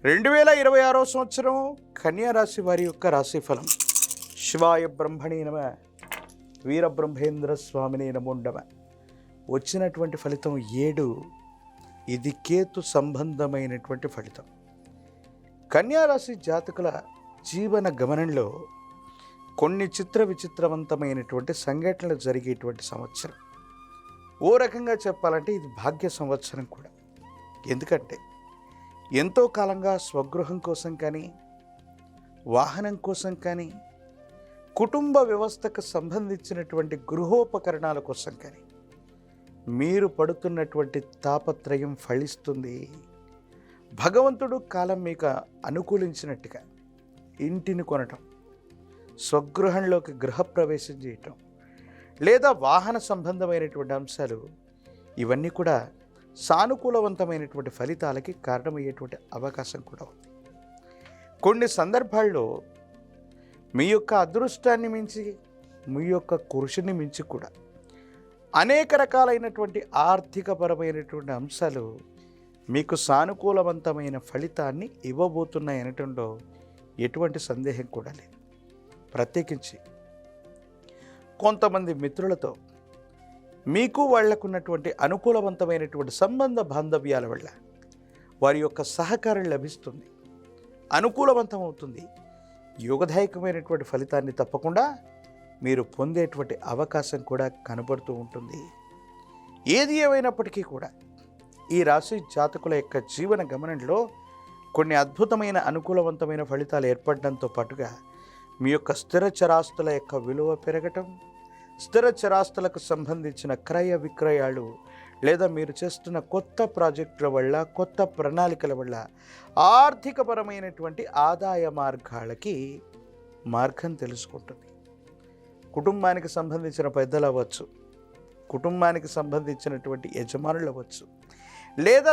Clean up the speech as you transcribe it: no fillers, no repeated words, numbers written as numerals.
2026 సంవత్సరం కన్యా రాశి వారి యొక్క రాశి ఫలం. శివాయ బ్రహ్మణే నమ, వీరబ్రహ్మేంద్ర స్వామినే నమోండమ. వచ్చినటువంటి ఫలితం 7. ఇది కేతు సంబంధమైనటువంటి ఫలితం. కన్యా రాశి జాతకుల జీవన గమనంలో కొన్ని విచిత్రవంతమైనటువంటి సంఘటనలు జరిగేటువంటి సంవత్సరం. ఓ రకంగా చెప్పాలంటే ఇది భాగ్య సంవత్సరం కూడా. ఎందుకంటే ఎంతో కాలంగా స్వగృహం కోసం కానీ, వాహనం కోసం కానీ, కుటుంబ వ్యవస్థకు సంబంధించినటువంటి గృహోపకరణాల కోసం కానీ మీరు పడుతున్నటువంటి తాపత్రయం ఫలిస్తుంది. భగవంతుడు కాలం మీకు అనుకూలించినట్టుగా ఇంటిని కొనటం, స్వగృహంలోకి గృహప్రవేశం చేయటం, లేదా వాహన సంబంధమైనటువంటి అంశాలు, ఇవన్నీ కూడా సానుకూలవంతమైనటువంటి ఫలితాలకి కారణమయ్యేటువంటి అవకాశం కూడా ఉంది. కొన్ని సందర్భాల్లో మీ యొక్క అదృష్టాన్ని మించి, మీ యొక్క కృషిని మించి కూడా అనేక రకాలైనటువంటి ఆర్థికపరమైనటువంటి అంశాలు మీకు సానుకూలవంతమైన ఫలితాన్ని ఇవ్వబోతున్నాయనటంలో ఎటువంటి సందేహం కూడా లేదు. ప్రత్యేకించి కొంతమంది మిత్రులతో మీకు వాళ్లకున్నటువంటి అనుకూలవంతమైనటువంటి సంబంధ బాంధవ్యాల వల్ల వారి యొక్క సహకారం లభిస్తుంది, అనుకూలవంతం అవుతుంది. యోగదాయకమైనటువంటి ఫలితాన్ని తప్పకుండా మీరు పొందేటువంటి అవకాశం కూడా కనబడుతూ ఉంటుంది. ఏది ఏమైనప్పటికీ కూడా ఈ రాశి జాతకుల యొక్క జీవన గమనంలో కొన్ని అద్భుతమైన అనుకూలవంతమైన ఫలితాలు ఏర్పడడంతో పాటుగా మీ యొక్క స్థిర చరాస్తుల యొక్క విలువ పెరగటం, స్థిర చరాస్తులకు సంబంధించిన క్రయ విక్రయాలు, లేదా మీరు చేస్తున్న కొత్త ప్రాజెక్టుల వల్ల, కొత్త ప్రణాళికల వల్ల ఆర్థికపరమైనటువంటి ఆదాయ మార్గాలకి మార్గం తెలుసుకుంటుంది. కుటుంబానికి సంబంధించిన పెద్దలు అవ్వచ్చు, కుటుంబానికి సంబంధించినటువంటి యజమానులు అవ్వచ్చు, లేదా